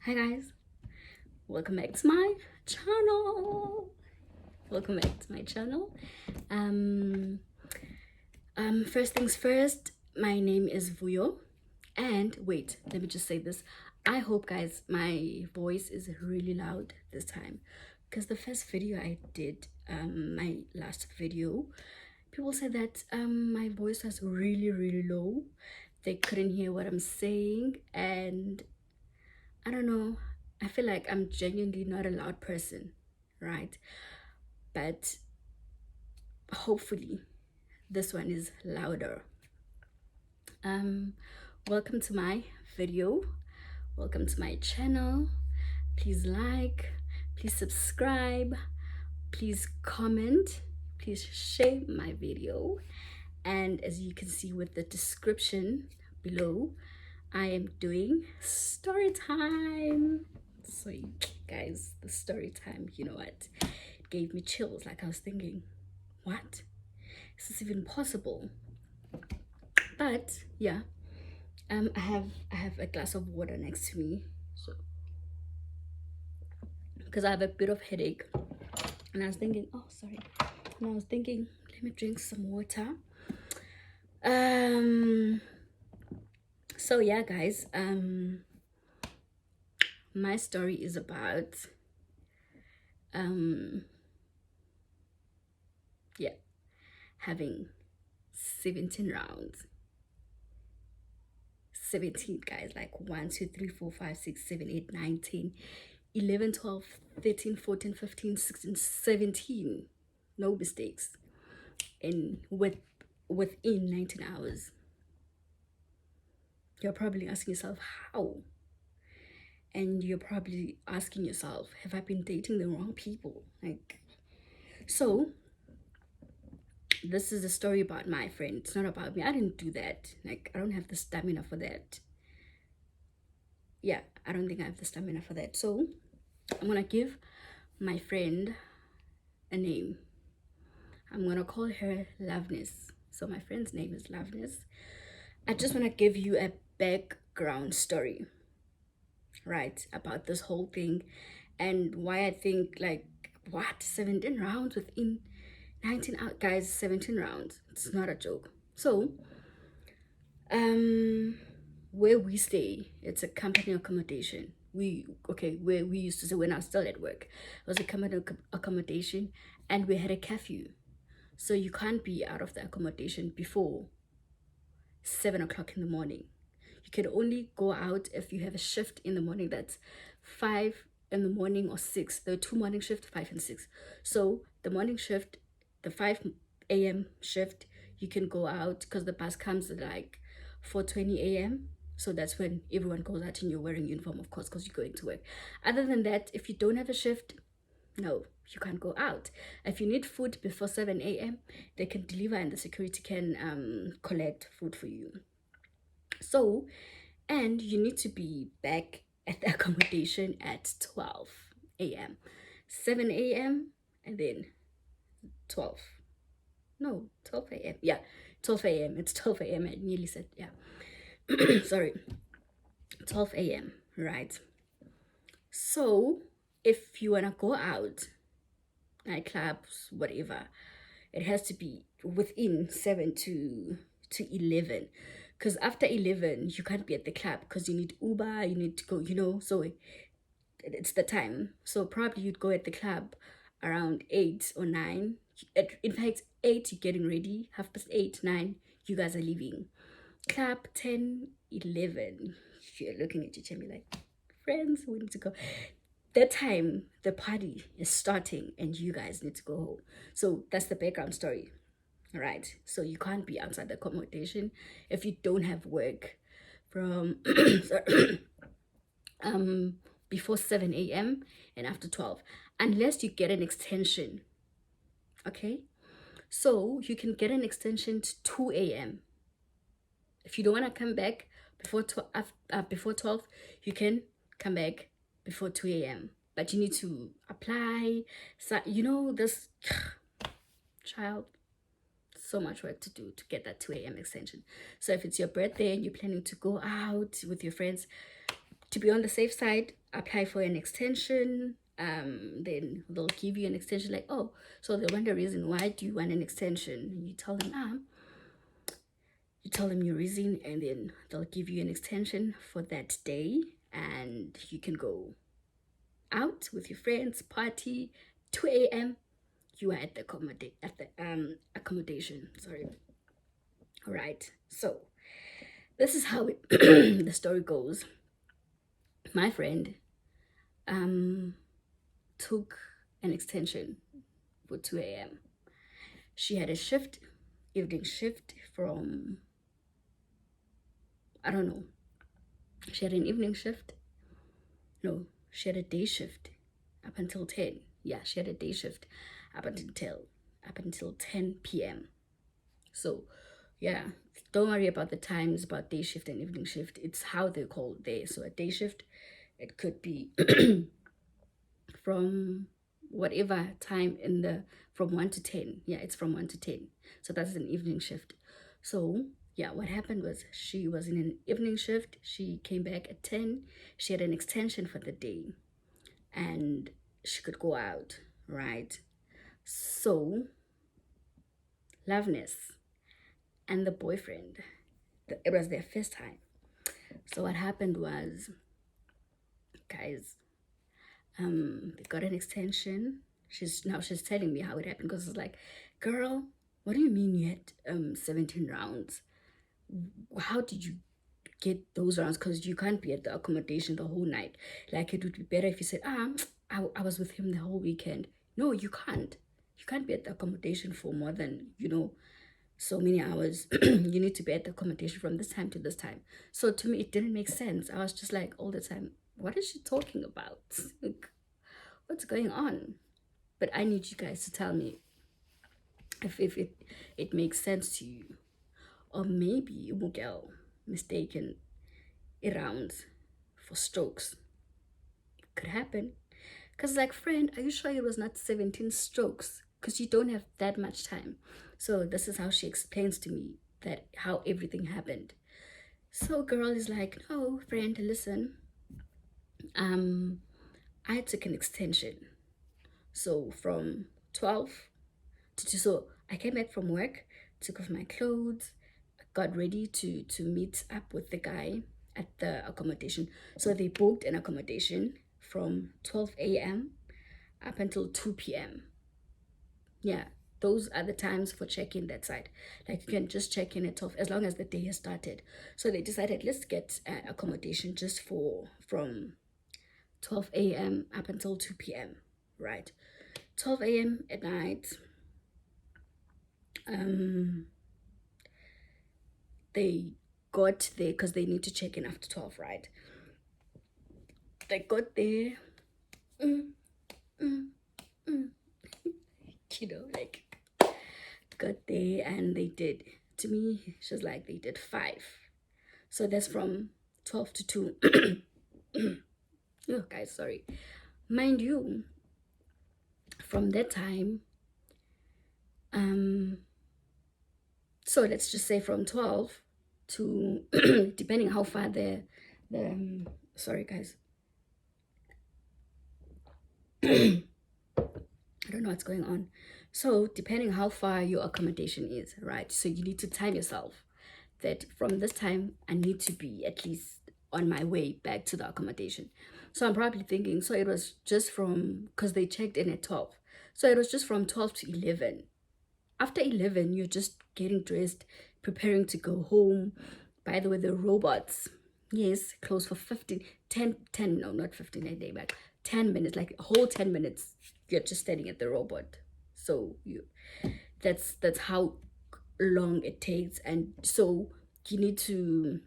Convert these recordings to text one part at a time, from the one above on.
Hi guys, welcome back to my channel. Welcome back to my channel. Um, first things first, my name is Vuyo. And wait, let me just say this. I hope guys my voice is really loud this time. Because the first video I did, my last video, people said that my voice was really low. They couldn't hear what I'm saying, and I don't know. I feel like I'm genuinely not a loud person, right? But hopefully this one is louder. Um, welcome to my video. Welcome to my channel. Please like, please subscribe, please comment, please share my video. And as you can see with the description below, I am doing story time. So guys, the story time, you know what, it gave me chills. Like I was thinking, what, is this even possible? But yeah, I have a glass of water next to me, so because I have a bit of headache. And I was thinking, oh sorry, and I was thinking, let me drink some water. So yeah guys, my story is about yeah, having 17 rounds. 17 guys, like 1 2 3 4 5 6 7 8 9 10 11 12 13 14 15 16 17, no mistakes, and within 19 hours. You're probably asking yourself how, and you're probably asking yourself, have I been dating the wrong people? Like, so this is a story about my friend. It's not about me. I didn't do that. Like, I don't have the stamina for that. Yeah, I don't think I have the stamina for that. So I'm gonna give my friend a name. I'm gonna call her Loveness. So my friend's name is Loveness. I just want to give you a background story, right, about this whole thing, and why I think, like, what, 17 rounds within 19 out guys, 17 rounds, it's not a joke. So where we stay, it's a company accommodation. Where we used to stay when I was still at work, it was a company accommodation, and we had a curfew, so you can't be out of the accommodation before 7 o'clock in the morning. You can only go out if you have a shift in the morning that's 5 in the morning or 6. There are two morning shifts, 5 and 6. So the morning shift, the 5 a.m. shift, you can go out because the bus comes at like 4:20 a.m. So that's when everyone goes out and you're wearing uniform, of course, because you're going to work. Other than that, if you don't have a shift, no, you can't go out. If you need food before 7 a.m., they can deliver and the security can collect food for you. So, and you need to be back at the accommodation at 12 a.m. 7 a.m. and then 12. No, 12 a.m. Yeah, 12 a.m. It's 12 a.m. I nearly said, yeah. Sorry. 12 a.m. Right. So, if you want to go out, nightclubs, whatever, it has to be within 7 to 11, because after 11 you can't be at the club because you need Uber, you need to go, so it's the time. So probably you'd go at the club around 8 or 9. In fact, 8 you're getting ready, 8:30, 9 you guys are leaving. Club 10, 11, you're looking at your chamber like, friends, we need to go. That time the party is starting and you guys need to go home. So that's the background story. All right, so you can't be outside the accommodation if you don't have work from before 7 a.m. and after 12, unless you get an extension. Okay, so you can get an extension to 2 a.m. If you don't want to come back before 12, you can come back before 2 a.m. But you need to apply. So this child, so much work to do to get that 2 a.m. extension. So if it's your birthday and you're planning to go out with your friends, to be on the safe side, apply for an extension. Then they'll give you an extension, like, oh, so they want a reason why do you want an extension, and you tell them your reason, and then they'll give you an extension for that day, and you can go out with your friends, party. 2 a.m. you are at the accommodation. Sorry. All right. So this is how the story goes. My friend took an extension for 2 a.m. She had a shift, evening shift from, I don't know. She had an evening shift. No, she had a day shift up until 10. Yeah, she had a day shift up until 10 p.m. So, yeah, don't worry about the times about day shift and evening shift. It's how they call it there. So a day shift, it could be from whatever time from 1 to 10. Yeah, it's from 1 to 10. So that's an evening shift. So yeah, what happened was she was in an evening shift. She came back at 10. She had an extension for the day and she could go out, right? So Loveness and the boyfriend, it was their first time. So what happened was, guys, they got an extension. She's telling me how it happened, because it's like, girl, what do you mean you had 17 rounds? How did you get those rounds? Because you can't be at the accommodation the whole night. Like, it would be better if you said, I was with him the whole weekend. No, you can't. You can't be at the accommodation for more than, so many hours. You need to be at the accommodation from this time to this time. So to me, it didn't make sense. I was just like, all the time, what is she talking about? Like, what's going on? But I need you guys to tell me if it makes sense to you. Or maybe Mugel mistaken rounds for strokes. Could happen. Because, like, friend, are you sure it was not 17 strokes? Because you don't have that much time. So this is how she explains to me that how everything happened. So girl is like, no, friend, listen. I took an extension. So from 12 to 2. So I came back from work, took off my clothes, got ready to meet up with the guy at the accommodation. So they booked an accommodation from 12 a.m. up until 2 p.m. Yeah, those are the times for check-in that side. Like, you can just check in at 12 as long as the day has started. So they decided, let's get accommodation just from 12 a.m. up until 2 p.m. right? 12 a.m. at night, they got there because they need to check in after 12, right? They got there, like, got there, and they did, to me, she's like, they did 5. So that's from 12 to 2. Oh, guys, sorry. Mind you, from that time, so let's just say from 12 to, depending how far sorry guys, I don't know what's going on. So depending how far your accommodation is, right? So you need to time yourself that from this time I need to be at least on my way back to the accommodation. So I'm probably thinking, so it was just from, because they checked in at 12. So it was just from 12 to 11. After 11, you're just getting dressed, preparing to go home. By the way, the robots, yes, close for 10, no, not 15 a day, but 10 minutes, like a whole 10 minutes, you're just standing at the robot. So that's how long it takes. And so you need to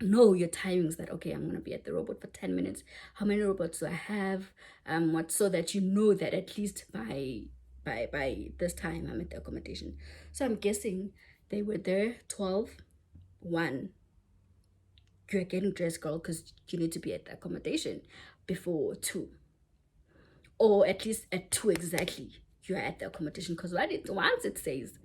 know your timings, that okay, I'm gonna be at the robot for 10 minutes. How many robots do I have? So that you know that at least by this time I'm at the accommodation. So I'm guessing they were there 12, 1. You're getting dressed, girl, because you need to be at the accommodation before 2, or at least at 2 exactly. You're at the accommodation, because once it says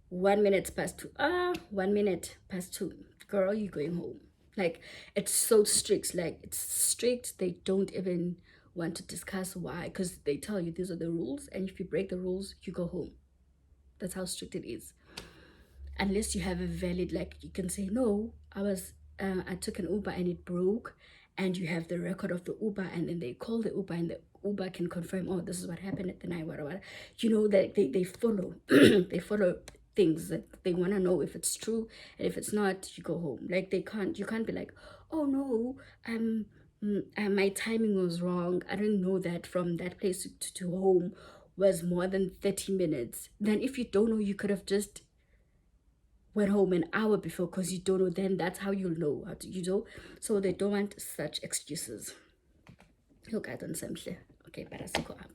1 minute past 2, 1 minute past 2, girl, you're going home. Like, it's so strict. Like, it's strict. They don't even want to discuss why, because they tell you these are the rules, and if you break the rules, you go home. That's how strict it is. Unless you have a valid, like, you can say, no, I took an Uber and it broke, and you have the record of the Uber, and then they call the Uber, and the Uber can confirm, oh, this is what happened at the night, whatever. You know, that they follow they follow things that they want to know if it's true, and if it's not, you go home. Like, you can't be like, oh no, my timing was wrong, I didn't know that from that place to home was more than 30 minutes. Then if you don't know, you could have just went home an hour before, because you don't know. Then that's how you'll know how to, so they don't want such excuses. Look at on some. Okay, but I go up.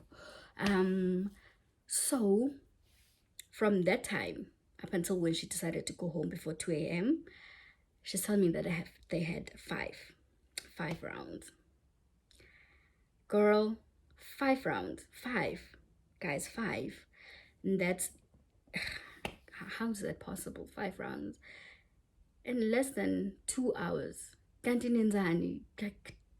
So from that time up until when she decided to go home before 2 a.m., she's telling me that they had five rounds. Girl, 5 rounds. Five. Guys, five. And that's, how is that possible? 5 rounds in less than 2 hours. Kanti nenzani?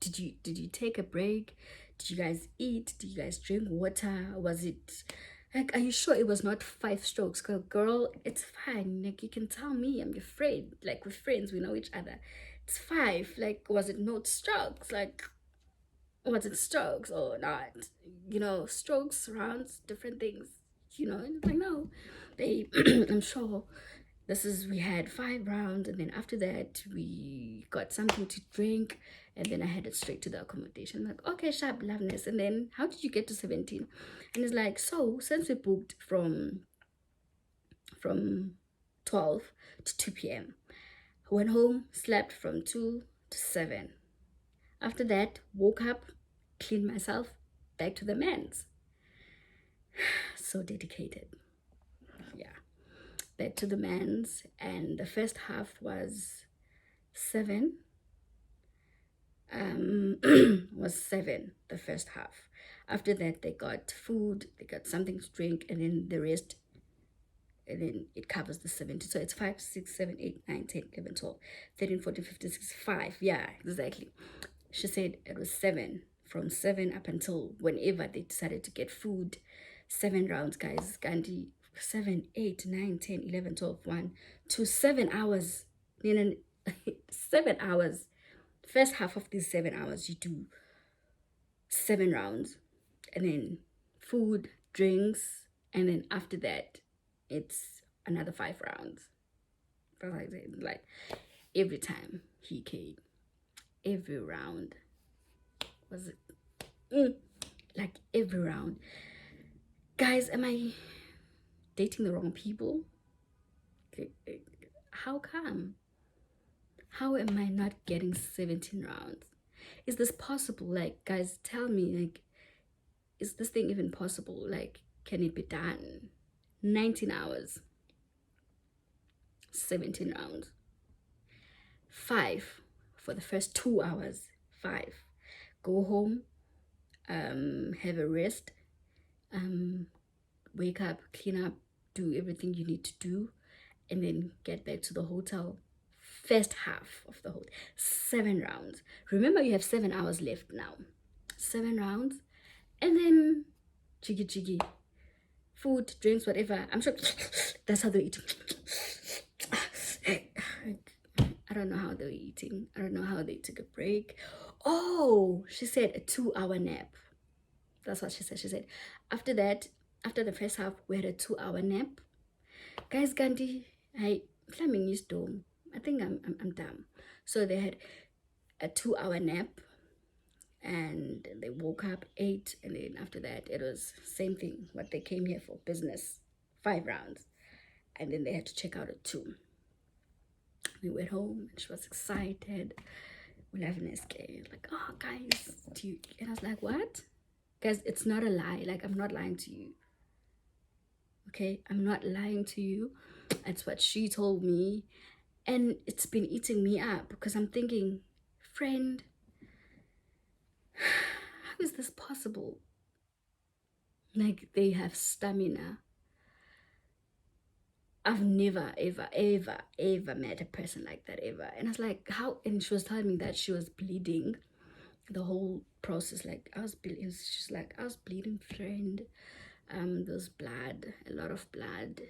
Did you take a break? Did you guys eat? Did you guys drink water? Was it like, are you sure it was not 5 strokes? Girl, it's fine. Like, you can tell me, I'm your friend. Like, we're friends, we know each other. It's five. Like, was it not strokes? Like, was it strokes or not? Strokes, rounds, different things. And it's like, no, they I'm sure we had 5 rounds, and then after that we got something to drink, and then I headed straight to the accommodation. I'm like, okay, sharp, loveness. And then, how did you get to 17? And it's like, so since we booked from 12 to 2 p.m, went home, slept from 2 to 7. After that, woke up, cleaned myself, back to the men's. So dedicated. Yeah, back to the men's. And the first half was 7. Was 7, the first half. After that, they got food, they got something to drink, and then the rest, and then it covers the 70. So it's 5, 6, 7, 8, 9, 10, 11, 12, 13, 14, 15, 16, 5. Yeah, exactly. She said it was 7, from 7 up until whenever they decided to get food. 7 rounds, guys. Gandhi, 7, 8, 9, 10, 11, 12, 1, 2, 7 hours. 7 hours. First half of these 7 hours, you do 7 rounds, and then food, drinks, and then after that, it's another 5 rounds. Like, every time he came, every round was like every round. Guys, am I dating the wrong people? How come? How am I not getting 17 rounds? Is this possible? Like, guys, tell me, like, is this thing even possible? Like, can it be done? 19 hours, 17 rounds. 5 for the first 2 hours. 5. Go home, have a rest, wake up, clean up, do everything you need to do, and then get back to the hotel. First half of the whole 7 rounds. Remember, you have 7 hours left now. 7 rounds, and then jiggy, food, drinks, whatever. I'm sure that's how they eat. I don't know how they were eating. I don't know how they took a break. Oh, she said a 2-hour nap. That's what she said. She said after that, after the first half, we had a 2-hour nap. Guys, Gandhi, I climbing this dome. I think I'm dumb. So they had a 2-hour nap, and they woke up, ate, and then after that it was same thing, what they came here for, business. 5 rounds, and then they had to check out at 2. We went home, and she was excited. We left an escape, like, oh guys, do you? And I was like, what? Guys, it's not a lie. Like, I'm not lying to you. Okay, I'm not lying to you. It's what she told me, and it's been eating me up, because I'm thinking, friend, how is this possible? Like, they have stamina. I've never, ever, ever, ever met a person like that ever. And I was like, how? And she was telling me that she was bleeding the whole process. Like I was bleeding. She's like, I was bleeding, friend. There was blood, a lot of blood.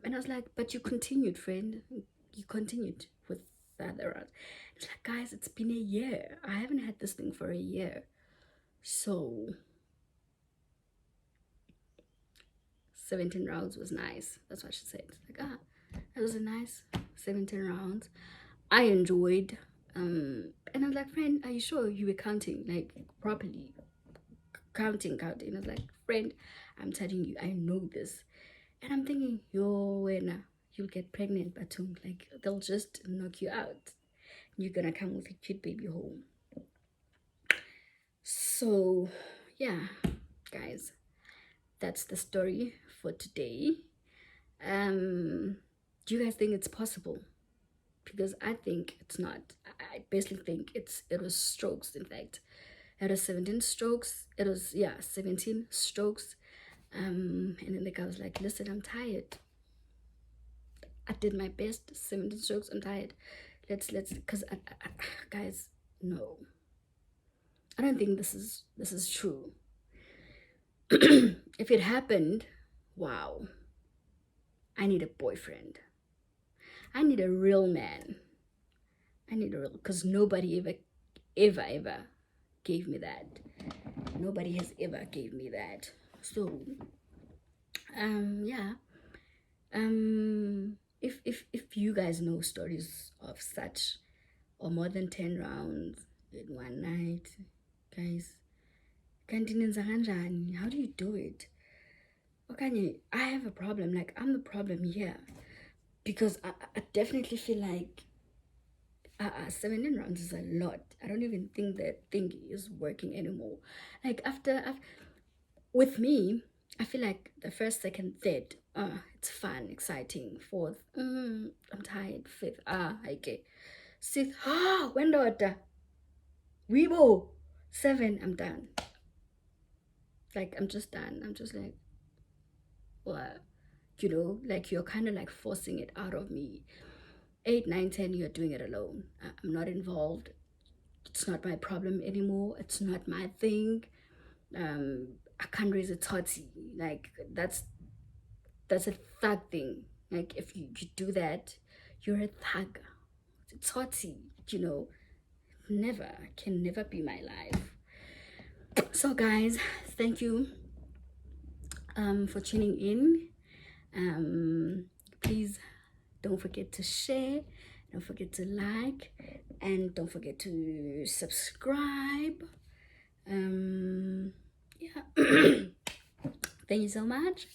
And I was like, but you continued, friend. You continued with the other round. It's like, guys, it's been a year. I haven't had this thing for a year. So 17 rounds was nice. That's what she said. Like, it was a nice 17 rounds. I enjoyed. And I was like, friend, are you sure you were counting like properly? Counting. I was like, friend, I'm telling you, I know this. And I'm thinking, yo, when you'll get pregnant, but like they'll just knock you out. You're gonna come with a cute baby home. So, yeah, guys, that's the story for today. Do you guys think it's possible? Because I think it's not. I basically think it was strokes. In fact, it was 17 strokes. It was 17 strokes. And then the guy was like, "Listen, I'm tired. I did my best. 17 strokes. I'm tired. Let's because guys, no, I don't think this is true. If it happened, wow, I need a boyfriend. I need a real man. I need a real, because nobody ever gave me that. Nobody has ever gave me that. So, yeah. If you guys know stories of such or more than 10 rounds in one night, guys, kanti nenza kanjani? How do you do it? Okay, I have a problem. Like, I'm the problem here because I definitely feel like 17 rounds is a lot. I don't even think that thing is working anymore. Like after with me, I feel like the first, second, third, it's fun, exciting. Fourth, I'm tired. Fifth, okay. Sixth, when daughter, Weibo. Seven, I'm done. Like I'm just done. I'm just like, what? Like you're kind of like forcing it out of me. 8, 9, 10, you're doing it alone. I'm not involved. It's not my problem anymore. It's not my thing. I can't raise a totty. Like that's a thug thing. Like if you do that, you're a thug. Totty, never can never be my life. So guys, thank you for tuning in. Please don't forget to share, don't forget to like, and don't forget to subscribe. Yeah. Thank you so much.